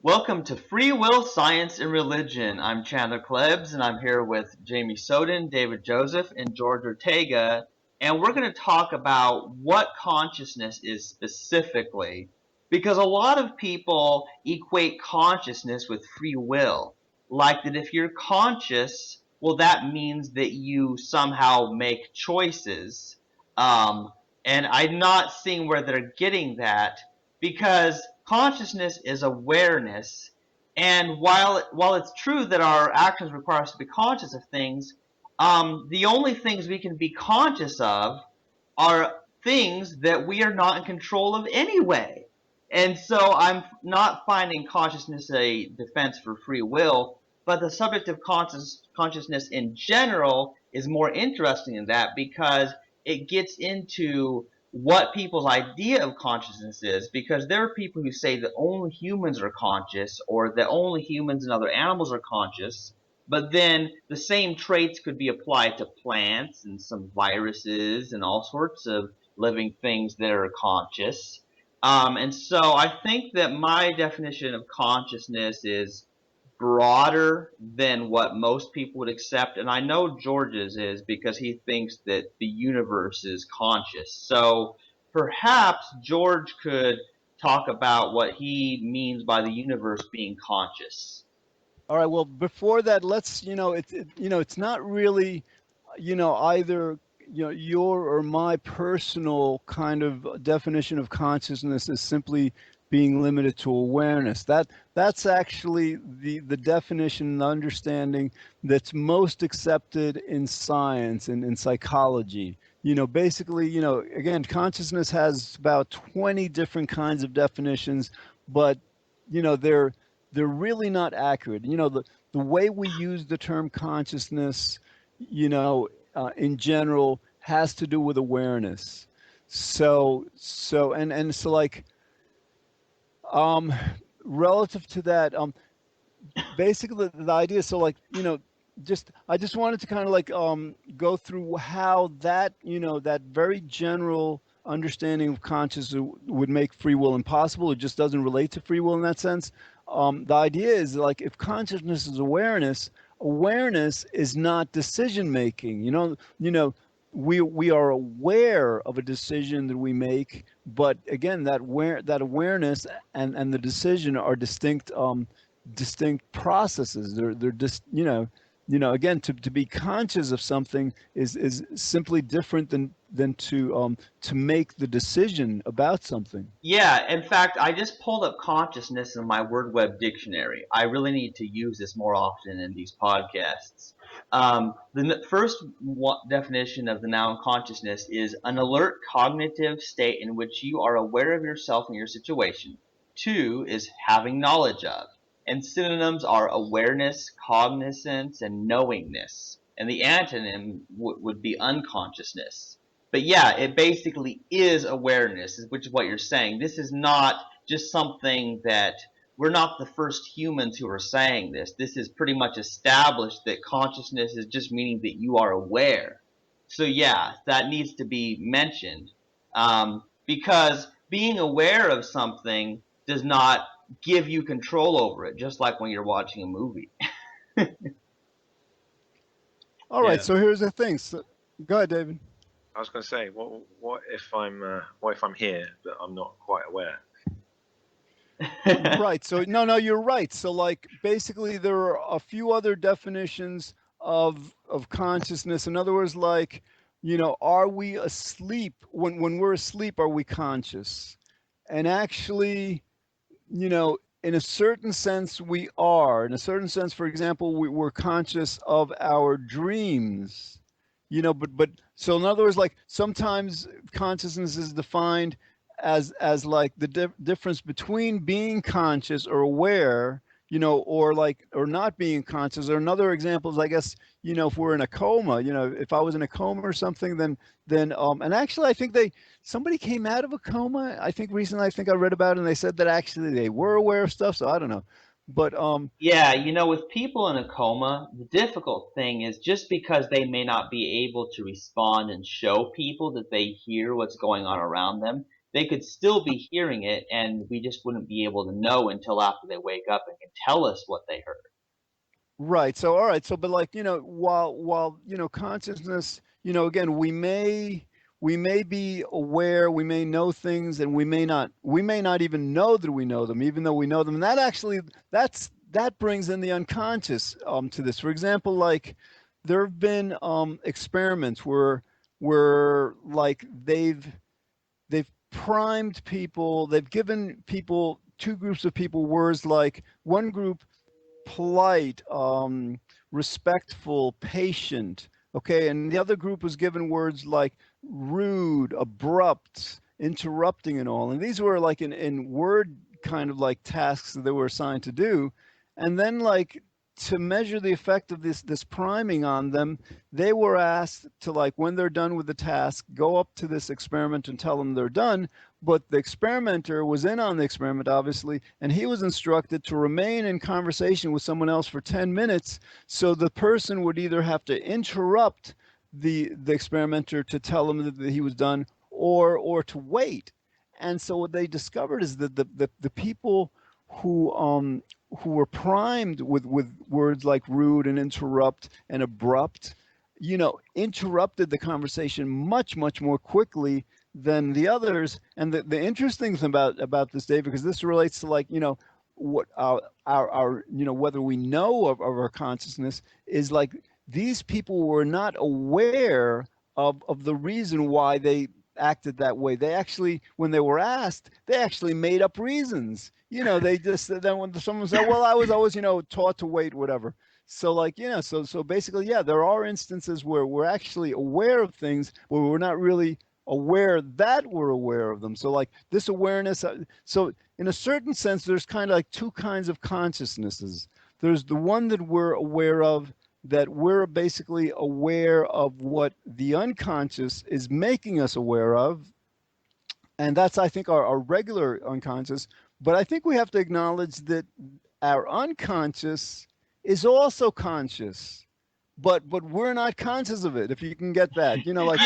Welcome to Free Will, Science, and Religion. I'm Chandler Klebs, and I'm here with Jamie Soden, David Joseph, and George Ortega, and we're going to talk about what consciousness is specifically, because a lot of people equate consciousness with free will, like that if you're conscious, well, that means that you somehow make choices, um, and I'm not seeing where they're getting that because consciousness is awareness, and while it's true that our actions require us to be conscious of things, the only things we can be conscious of are things that we are not in control of anyway. And so I'm not finding consciousness a defense for free will, but the subject of consciousness in general is more interesting in that because it gets into what people's idea of consciousness is, because there are people who say that only humans are conscious or that only humans and other animals are conscious, but then the same traits could be applied to plants and some viruses and all sorts of living things that are conscious. And so I think that my definition of consciousness is broader than what most people would accept. And I know George's is because he thinks that the universe is conscious. So perhaps George could talk about what he means by the universe being conscious. All right. Well, before that, let's it's not really either your or my personal kind of definition of consciousness is simply being limited to awareness. That's actually the definition and understanding that's most accepted in science and in psychology. Basically, again, consciousness has about 20 different kinds of definitions, but they're really not accurate. The way we use the term consciousness, in general, has to do with awareness. So like, um, relative to that, basically the idea. So like, just I just wanted to kind of like go through how that that very general understanding of consciousness would make free will impossible. It just doesn't relate to free will in that sense. The idea is like if consciousness is awareness, awareness is not decision making. We are aware of a decision that we make, but again, that awareness and the decision are distinct processes. They're just again, to be conscious of something is simply different than to make the decision about something. Yeah, in fact, I just pulled up consciousness in my Word Web dictionary. I really need to use this more often in these podcasts. The first definition of the noun consciousness is an alert cognitive state in which you are aware of yourself and your situation. Two is having knowledge of. And synonyms are awareness, cognizance, and knowingness. And the antonym would be unconsciousness. But yeah, it basically is awareness, which is what you're saying. This is not just something that we're not the first humans who are saying this. This is pretty much established that consciousness is just meaning that you are aware. So yeah, that needs to be mentioned, because being aware of something does not give you control over it, just like when you're watching a movie. All right, Yeah, so here's the thing. So, go ahead, David. I was going to say, what if I'm here but I'm not quite aware? Right. So no, you're right. So like basically there are a few other definitions of consciousness. In other words, like, are we asleep? When we're asleep, are we conscious? And actually, in a certain sense, we are. In a certain sense, for example, we're conscious of our dreams. But so in other words, like sometimes consciousness is defined as like the difference between being conscious or aware, or not being conscious. Or another example is, I guess, if we're in a coma, if I was in a coma or something, then and actually I think somebody came out of a coma. I think recently, I think I read about it, and they said that actually they were aware of stuff. So I don't know, but Yeah, with people in a coma, the difficult thing is just because they may not be able to respond and show people that they hear what's going on around them, they could still be hearing it, and we just wouldn't be able to know until after they wake up and can tell us what they heard. Right. So, all right. So, but like, while, consciousness, again, we may be aware, we may know things, and we may not even know that we know them, even though we know them. And that brings in the unconscious, to this. For example, like there have been, experiments where like they've primed people, they've given people, two groups of people, words like one group polite, respectful, patient. Okay, and the other group was given words like rude, abrupt, interrupting, and all. And these were like in word kind of like tasks that they were assigned to do. And then like to measure the effect of this priming on them, they were asked to, like, when they're done with the task, go up to this experiment and tell them they're done. But the experimenter was in on the experiment, obviously, and he was instructed to remain in conversation with someone else for 10 minutes. So the person would either have to interrupt the experimenter to tell him that he was done, or to wait. And so what they discovered is that the people who who were primed with words like rude and interrupt and abrupt, interrupted the conversation much more quickly than the others. And the interesting thing about this, David, because this relates to, like, what our whether we know of our consciousness, is like these people were not aware of the reason why they acted that way. They actually, when they were asked, they actually made up reasons. They just, then when someone said, well, I was always, taught to wait, whatever. So like, so basically, yeah, there are instances where we're actually aware of things, but we're not really aware that we're aware of them. So like this awareness, so in a certain sense, there's kind of like two kinds of consciousnesses. There's the one that we're aware of, that we're basically aware of what the unconscious is making us aware of. And that's, I think, our regular unconscious. But I think we have to acknowledge that our unconscious is also conscious, but we're not conscious of it, if you can get that. Like,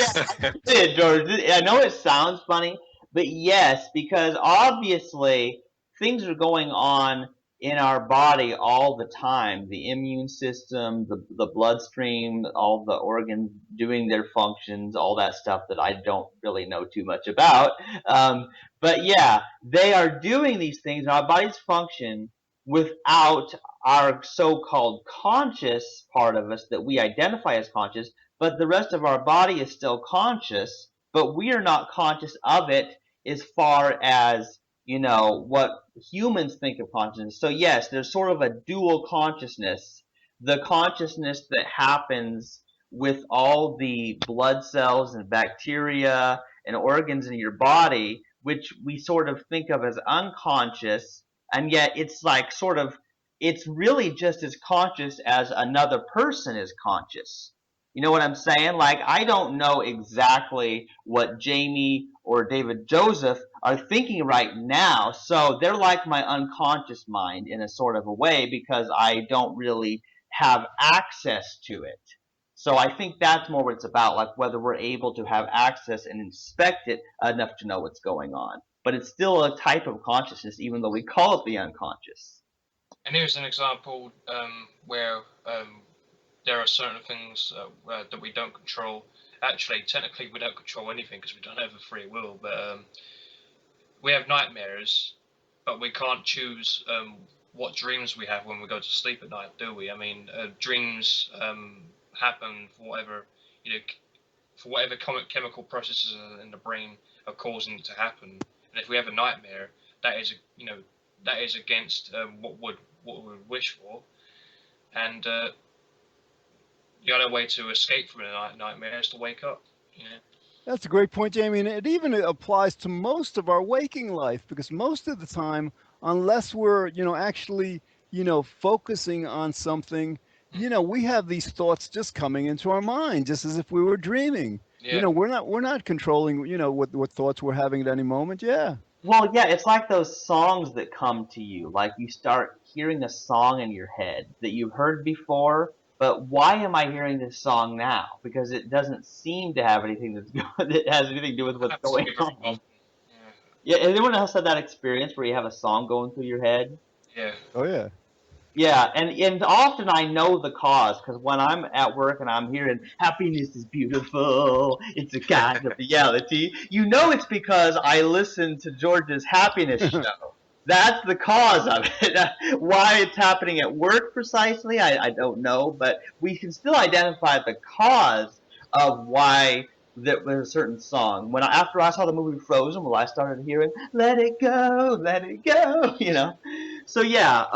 Yeah, George. I know it sounds funny, but yes, because obviously things are going on in our body all the time. The immune system, the bloodstream, all the organs doing their functions, all that stuff that I don't really know too much about. Um, but yeah, they are doing these things, and our bodies function without our so-called conscious part of us that we identify as conscious, but the rest of our body is still conscious, but we are not conscious of it as far as, what humans think of consciousness. So yes, there's sort of a dual consciousness. The consciousness that happens with all the blood cells and bacteria and organs in your body, which we sort of think of as unconscious, and yet it's like sort of, it's really just as conscious as another person is conscious. You know what I'm saying? Like, I don't know exactly what Jamie or David Joseph are thinking right now. So they're like my unconscious mind in a sort of a way, because I don't really have access to it. So I think that's more what it's about, like whether we're able to have access and inspect it enough to know what's going on. But it's still a type of consciousness, even though we call it the unconscious. And here's an example where there are certain things that we don't control. Actually, technically, we don't control anything because we don't have a free will. But we have nightmares, but we can't choose what dreams we have when we go to sleep at night, do we? I mean, dreams happen for whatever, for whatever chemical processes in the brain are causing it to happen. And if we have a nightmare, that is, that is against what we would wish for. And the only way to escape from a nightmare is to wake up. that's a great point, Jamie. And it even applies to most of our waking life, because most of the time, unless we're, actually, focusing on something, we have these thoughts just coming into our mind, just as if we were dreaming. Yeah. We're not controlling, what thoughts we're having at any moment. Yeah. Well, yeah, it's like those songs that come to you. Like you start hearing a song in your head that you've heard before, but why am I hearing this song now? Because it doesn't seem to have anything that has anything to do with what's Happens to going me very on. often. Yeah, anyone else had that experience where you have a song going through your head? Yeah. Oh yeah. Yeah, and often I know the cause because when I'm at work and I'm hearing "happiness is beautiful, it's a kind of reality," you know it's because I listened to George's happiness show. That's the cause of it. Why it's happening at work precisely, I don't know, but we can still identify the cause of why that was a certain song. After I saw the movie Frozen, well, I started hearing let it go," So yeah,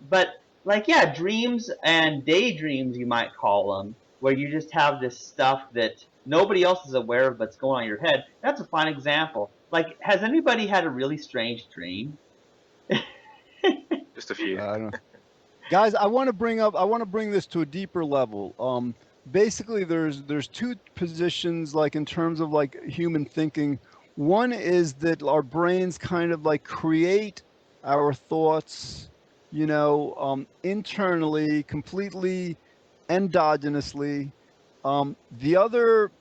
but like yeah, dreams and daydreams you might call them, where you just have this stuff that nobody else is aware of but's going on in your head. That's a fine example. Like, has anybody had a really strange dream? Just a few. I don't. Guys, I want to bring this to a deeper level. Basically, there's two positions, like in terms of like human thinking. One is that our brains kind of like create our thoughts, internally, completely endogenously. The other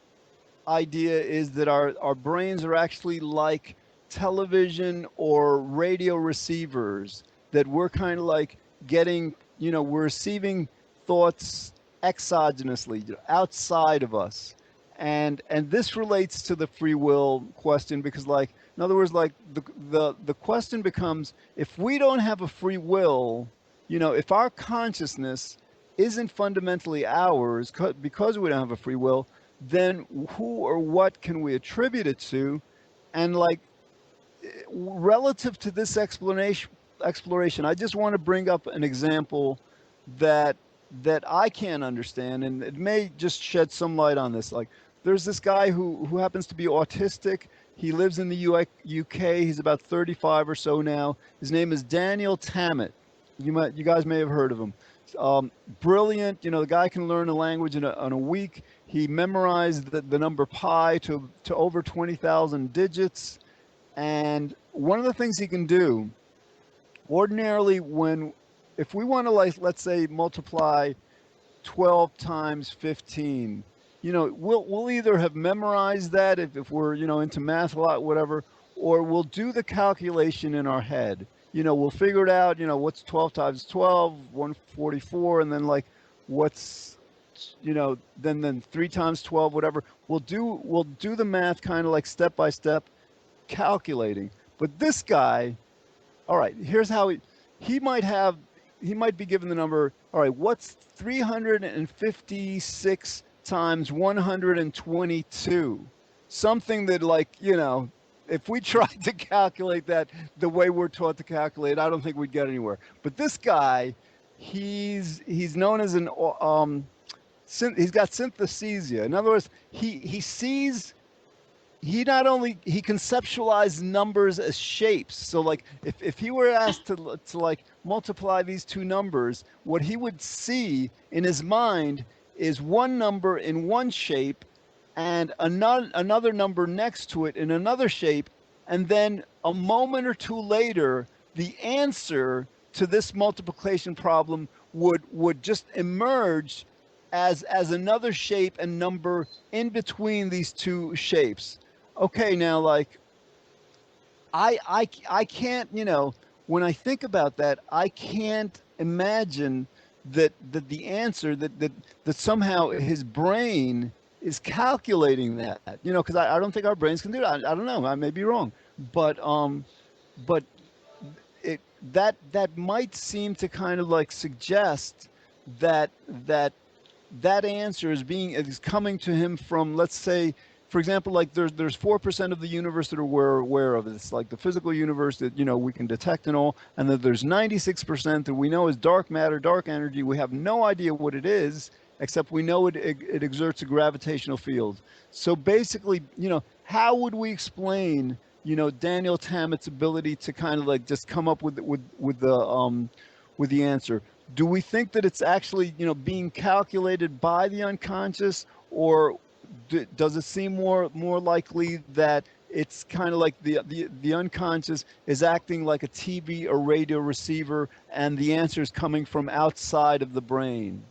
idea is that our brains are actually like television or radio receivers, that we're kind of like getting, we're receiving thoughts exogenously, outside of us. And this relates to the free will question, because like, in other words, like the question becomes, if we don't have a free will, if our consciousness isn't fundamentally ours because we don't have a free will, then who or what can we attribute it to? And like, relative to this exploration, I just want to bring up an example that I can't understand, and it may just shed some light on this. Like, there's this guy who happens to be autistic. He lives in the UK. He's about 35 or so now. His name is Daniel Tammet. You guys may have heard of him. Brilliant. The guy can learn a language in a week. He memorized the number pi to over 20,000 digits. And one of the things he can do ordinarily, if we want to, like, let's say, multiply 12 times 15, we'll either have memorized that if we're, into math a lot, whatever, or we'll do the calculation in our head. We'll figure it out, what's 12 times 12, 144, and then like what's, then 3 times 12, whatever. We'll do the math kind of like step by step, calculating. But this guy, all right, here's how he might be given the number, all right, what's 356 times 122? Something that, like, if we tried to calculate that the way we're taught to calculate, I don't think we'd get anywhere. But this guy, he's known as he's got synesthesia. In other words, he not only he conceptualized numbers as shapes. So like, if he were asked to like multiply these two numbers, what he would see in his mind is one number in one shape and another number next to it in another shape, and then a moment or two later, the answer to this multiplication problem would just emerge as another shape and number in between these two shapes. Okay, now, like, I can't, when I think about that, I can't imagine that the answer that somehow his brain is calculating that, because I don't think our brains can do that. I don't know, I may be wrong, but but it that might seem to kind of like suggest that that answer is coming to him from, let's say, for example, like there's 4% of the universe that we're aware of. It's like the physical universe that we can detect and all, and then there's 96% that we know is dark matter, dark energy. We have no idea what it is, except we know it exerts a gravitational field. So basically, how would we explain Daniel Tammet's ability to kind of like just come up with the answer? Do we think that it's actually being calculated by the unconscious, or does it seem more likely that it's kind of like the unconscious is acting like a TV or radio receiver, and the answer is coming from outside of the brain?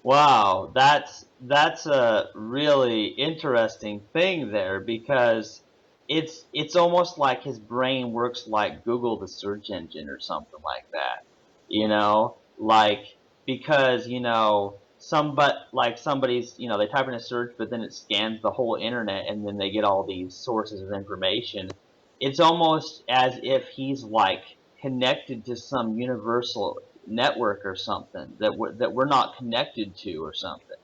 Wow, that's a really interesting thing there because it's almost like his brain works like Google the search engine or something like that. Like because somebody's they type in a search, but then it scans the whole internet, and then they get all these sources of information. It's almost as if he's like connected to some universal network or something that we're not connected to or something.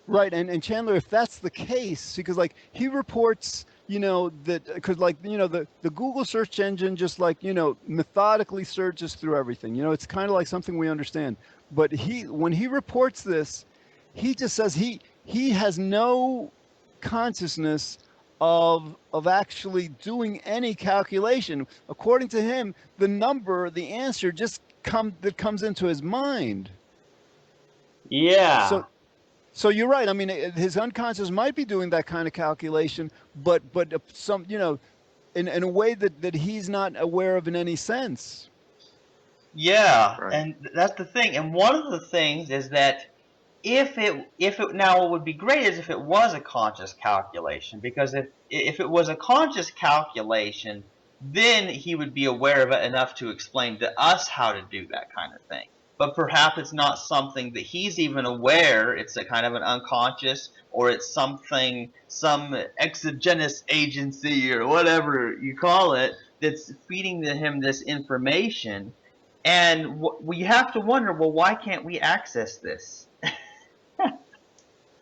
Right, and Chandler, if that's the case, because like he reports, that because like the Google search engine just like methodically searches through everything. It's kind of like something we understand. But when he reports this, he just says he has no consciousness of actually doing any calculation. According to him, the answer just comes into his mind. Yeah. So you're right. I mean, his unconscious might be doing that kind of calculation, but some in a way that he's not aware of in any sense. Yeah, Right. and that's the thing. And one of the things is that if it now, what would be great is if it was a conscious calculation, because if it was a conscious calculation, then he would be aware of it enough to explain to us how to do that kind of thing. But perhaps it's not something that he's even aware. It's a kind of an unconscious, or it's some exogenous agency or whatever you call it that's feeding him this information. And we have to wonder, well, why can't we access this?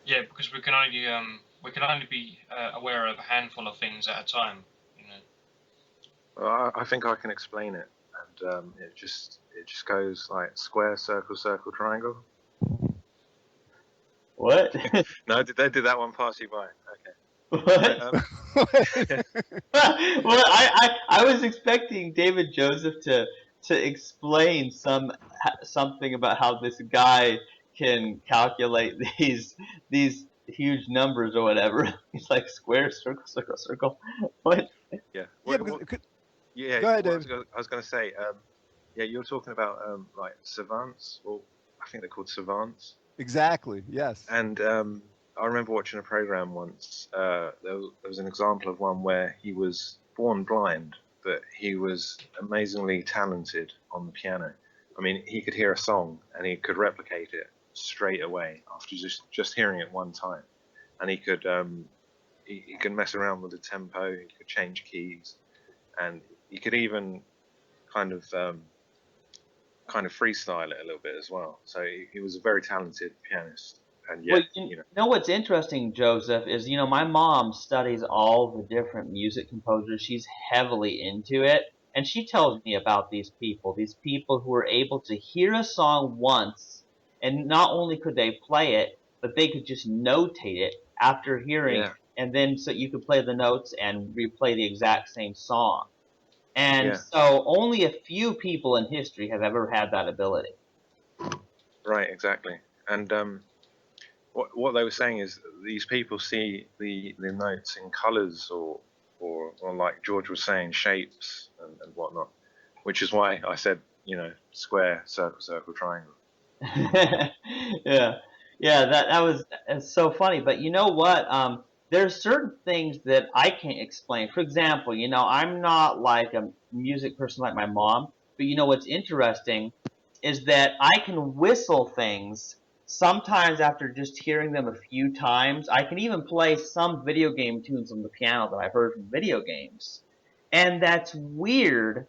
Yeah, because we can only be aware of a handful of things at a time. Well, I think I can explain it, and it just goes like square, circle, circle, triangle. What? No, they did that one pass you by? Okay. What? No, Well, I was expecting David Joseph to explain something about how this guy can calculate these huge numbers or whatever. He's like square, circle, circle, circle. What? yeah. Yeah, because Yeah. go ahead, What David. I was going to say, yeah, you're talking about like savants, or I think they're called savants. Exactly. Yes. And I remember watching a program once. There was an example of one where he was born blind, but he was amazingly talented on the piano. I mean, he could hear a song and he could replicate it straight away after just hearing it one time, and he could mess around with the tempo. He could change keys, and he could even kind of kind of freestyle it a little bit as well. So he was a very talented pianist, and Well, yet, you know what's interesting, Joseph, is my mom studies all the different music composers. She's heavily into it, and she tells me about these people who are able to hear a song once, and not only could they play it, but they could just notate it after hearing it, yeah, and then so you could play the notes and replay the exact same song. And yeah, so only a few people in history have ever had that ability. right, exactly. And what they were saying is these people see the notes in colours, or like George was saying, shapes and whatnot, which is why I said, square, circle, circle, triangle. Yeah, yeah. That's so funny. But you know what? There's certain things that I can't explain. For example, I'm not like a music person like my mom. But what's interesting is that I can whistle things sometimes after just hearing them a few times. I can even play some video game tunes on the piano that I've heard from video games, and that's weird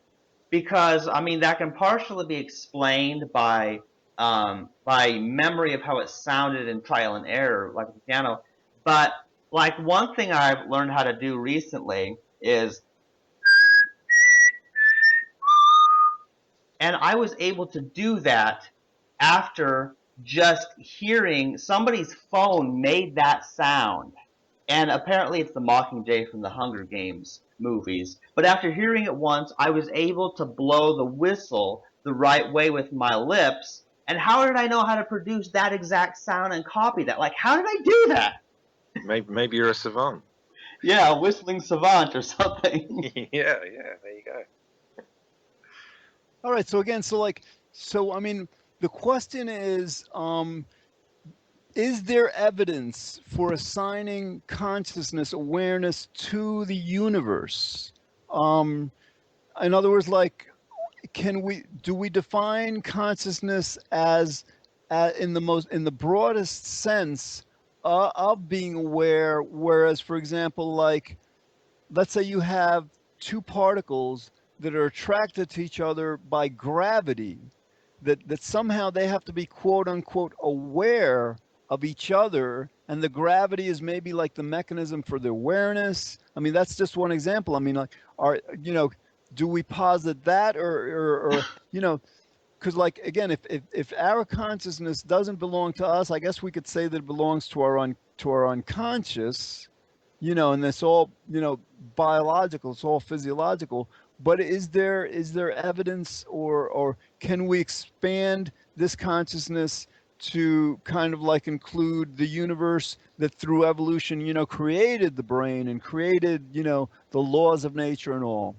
because I mean that can partially be explained by memory of how it sounded in trial and error, like the piano. But like one thing I've learned how to do recently is, and I was able to do that after just hearing somebody's phone made that sound. And apparently it's the Mockingjay from the Hunger Games movies. But after hearing it once, I was able to blow the whistle the right way with my lips. And how did I know how to produce that exact sound and copy that? Like, how did I do that? Maybe you're a savant. Yeah, a whistling savant or something. Yeah, there you go. All right. So again, so I mean, the question is, is there evidence for assigning consciousness awareness to the universe? Um, in other words, like, do we define consciousness as in the broadest sense of being aware? Whereas, for example, like, let's say you have two particles that are attracted to each other by gravity, that somehow they have to be quote unquote aware of each other, and the gravity is maybe like the mechanism for the awareness. I mean, that's just one example. I mean, like, do we posit that, or because, like, again, if our consciousness doesn't belong to us, I guess we could say that it belongs to our unconscious, and it's all, biological, it's all physiological. But is there evidence, or can we expand this consciousness to kind of like include the universe that through evolution, created the brain and created, the laws of nature and all?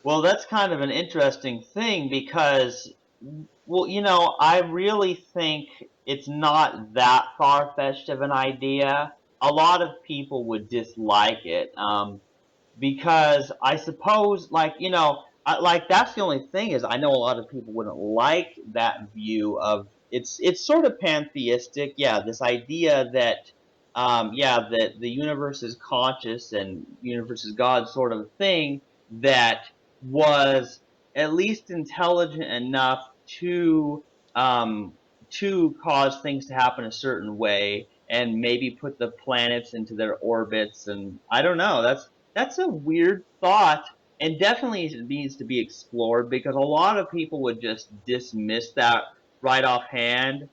Well, that's kind of an interesting thing because, well, I really think it's not that far-fetched of an idea. A lot of people would dislike it, because I suppose, like, like, that's the only thing, is I know a lot of people wouldn't like that view of it's sort of pantheistic. Yeah, this idea that, yeah, that the universe is conscious and universe is God, sort of thing, that was at least intelligent enough to um, cause things to happen a certain way and maybe put the planets into their orbits. And I don't know, that's a weird thought, and definitely needs to be explored, because a lot of people would just dismiss that right offhand,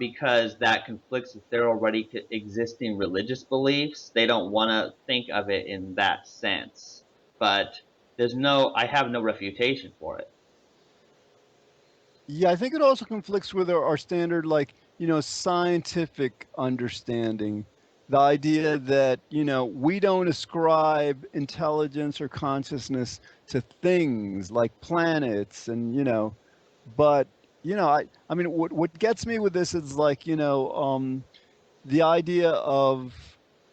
because that conflicts with their already existing religious beliefs. They don't want to think of it in that sense. But I have no refutation for it. Yeah, I think it also conflicts with our standard, like, scientific understanding. The idea that, we don't ascribe intelligence or consciousness to things like planets, and, but, I mean, what gets me with this is, like, the idea of,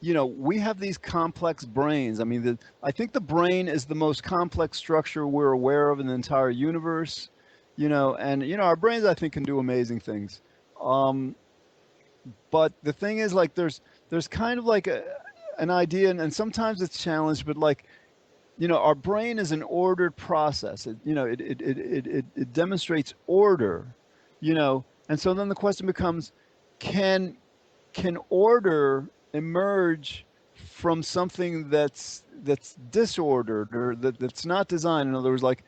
we have these complex brains. I mean, I think the brain is the most complex structure we're aware of in the entire universe, and, our brains, I think, can do amazing things. Um, but the thing is, like, there's kind of like an idea, and sometimes it's challenged, but, like, our brain is an ordered process. It demonstrates order, and so then the question becomes, can can order emerge from something that's disordered, or that's not designed? In other words, like,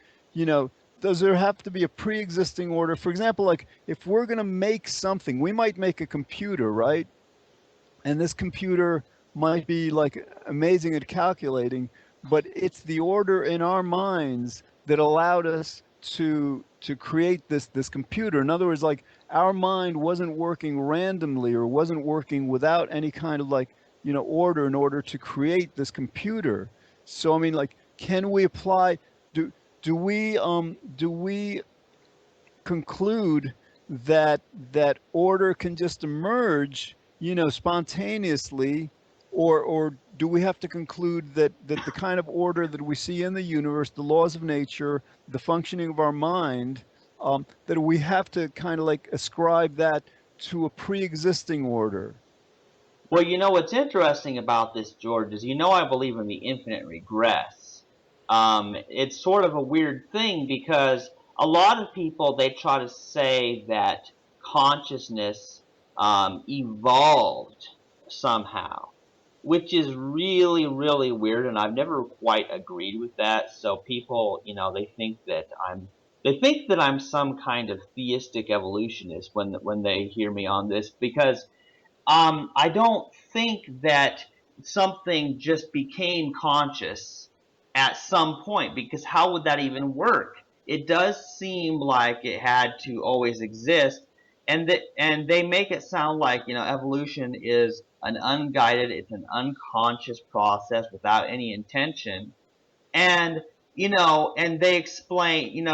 does there have to be a pre-existing order? For example, like, if we're going to make something, we might make a computer, right? And this computer might be like amazing at calculating, but it's the order in our minds that allowed us to create this computer. In other words, like, our mind wasn't working randomly, or wasn't working without any kind of, like, order, in order to create this computer. So, I mean, like, can we apply, do do we conclude that order can just emerge, spontaneously, or do we have to conclude that the kind of order that we see in the universe, the laws of nature, the functioning of our mind, that we have to kind of like ascribe that to a pre-existing order? Well, what's interesting about this, George, is I believe in the infinite regress. It's sort of a weird thing, because a lot of people, they try to say that consciousness evolved somehow, which is really, really weird, and I've never quite agreed with that. So people, they think that I'm some kind of theistic evolutionist when they hear me on this, because I don't think that something just became conscious at some point, because how would that even work? It does seem like it had to always exist, and they make it sound like, evolution is an unguided, it's an unconscious process without any intention. And and they explain,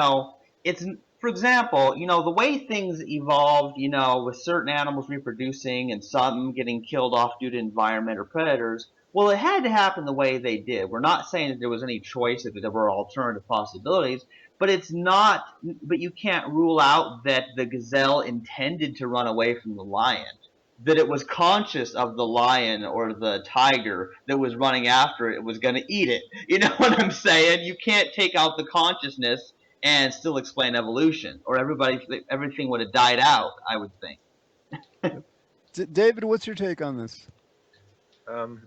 it's for example, the way things evolved, with certain animals reproducing and some getting killed off due to environment or predators, well, it had to happen the way they did. We're not saying that there was any choice, that there were alternative possibilities, but but you can't rule out that the gazelle intended to run away from the lion, that it was conscious of the lion or the tiger that was running after it was going to eat it. You know what I'm saying? You can't take out the consciousness and still explain evolution, or everything would have died out, I would think. David, what's your take on this?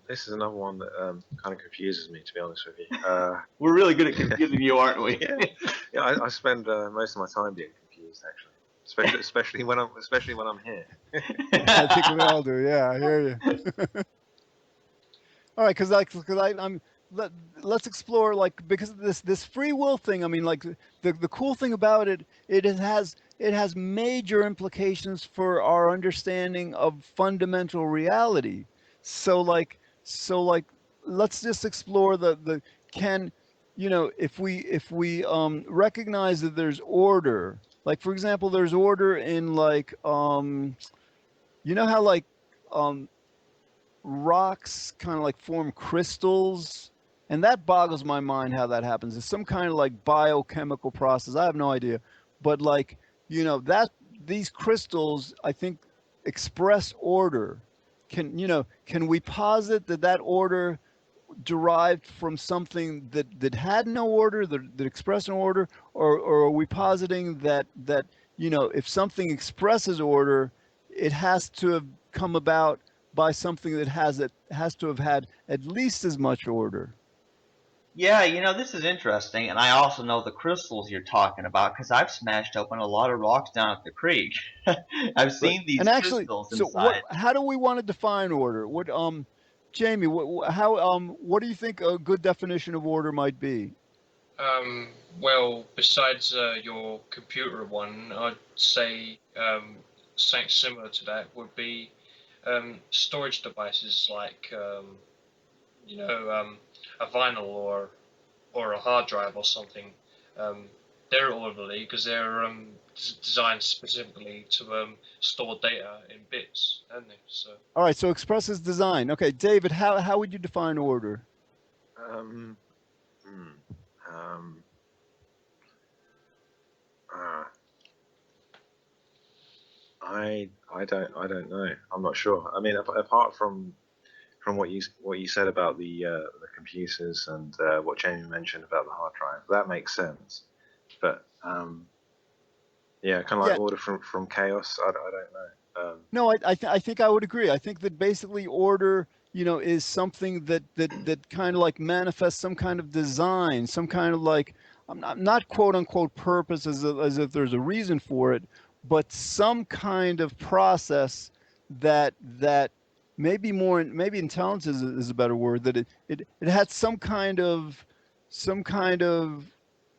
This is another one that kind of confuses me, to be honest with you. We're really good at confusing you, aren't we? Yeah, I spend most of my time being confused, actually, especially when I'm here. I think we all do. Yeah, I hear you. All right, because let's explore, like, because of this free will thing. I mean, like, the cool thing about it, it has major implications for our understanding of fundamental reality. So like let's just explore the can if we recognize that there's order, like, for example, there's order in, like, how, like, um rocks kind of like form crystals, and that boggles my mind how that happens. It's some kind of like biochemical process. I have no idea, but, like, that these crystals, I think, express order. Can we posit that order derived from something that had no order, that expressed an order, or are we positing that if something expresses order, it has to have come about by something that has to have had at least as much order? Yeah, this is interesting, and I also know the crystals you're talking about because I've smashed open a lot of rocks down at the creek. I've Right. seen these And actually, crystals so what? inside. How do we want to define order? Jamie, what do you think a good definition of order might be? Well, besides your computer one, I'd say something similar to that would be storage devices like a vinyl or a hard drive or something. Um, they're orderly because they're designed specifically to store data in bits, aren't they? So All right, so expresses design. Okay, David, how would you define order? Um, hmm, um, uh, I don't know. I'm not sure. I mean, apart from what you said about the computers and what Jamie mentioned about the hard drive, that makes sense. But yeah, kind of Yeah, like order from chaos. I don't know. no, I think I would agree. I think that basically order, is something that kind of like manifests some kind of design, some kind of, like, I'm not quote unquote purpose, as if there's a reason for it, but some kind of process that maybe intelligence is a better word, that it had some kind of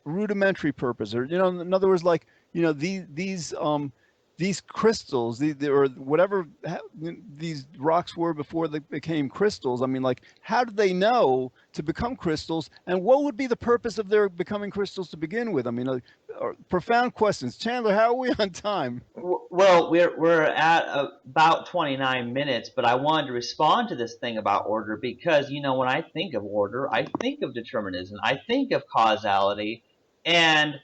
rudimentary purpose, or, in other words, like, these crystals, or whatever these rocks were before they became crystals. I mean, like, how did they know to become crystals, and what would be the purpose of their becoming crystals to begin with? I mean, like, profound questions. Chandler, how are we on time? Well, we're at about 29 minutes, but I wanted to respond to this thing about order because, when I think of order, I think of determinism, I think of causality, and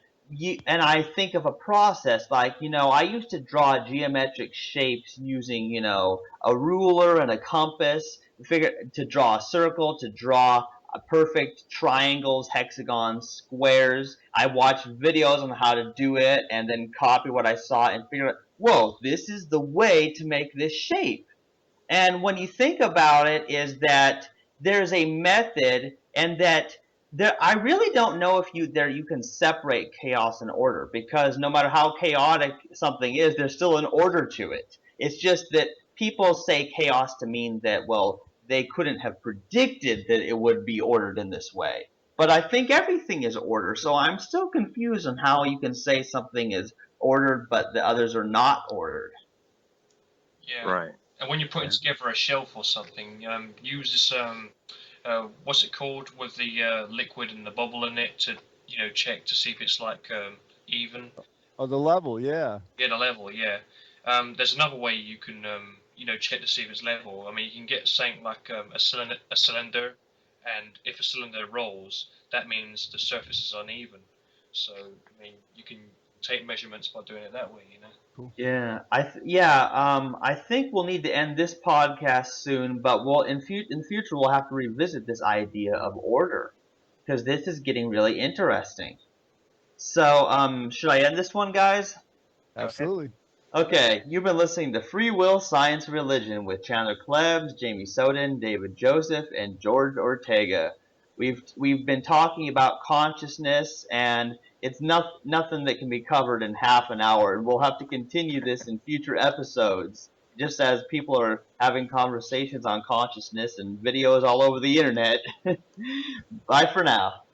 I think of a process. Like, I used to draw geometric shapes using, a ruler and a compass, to draw a circle, to draw a perfect triangles, hexagons, squares. I watched videos on how to do it and then copy what I saw and figure out, whoa, this is the way to make this shape. And when you think about it, is that there's a method, and that I really don't know if you can separate chaos and order, because no matter how chaotic something is, there's still an order to it. It's just that people say chaos to mean that, well, they couldn't have predicted that it would be ordered in this way. But I think everything is order, so I'm still confused on how you can say something is ordered but the others are not ordered. yeah, Right. and when you're putting Yeah. together a shelf or something, use this what's it called with the liquid and the bubble in it to check to see if it's like even. Oh, the level, yeah. Get a level, yeah. There's another way you can, check to see if it's level. I mean, you can get something like a cylinder, and if a cylinder rolls, that means the surface is uneven. So, I mean, you can take measurements by doing it that way, you know. Cool. I think we'll need to end this podcast soon, but in the future we'll have to revisit this idea of order because this is getting really interesting. So, should I end this one, guys? Go ahead. Absolutely. Okay, you've been listening to Free Will, Science, and Religion with Chandler Klebs, Jamie Soden, David Joseph, and George Ortega. We've been talking about consciousness, and it's nothing that can be covered in half an hour. And we'll have to continue this in future episodes, just as people are having conversations on consciousness and videos all over the internet. Bye for now.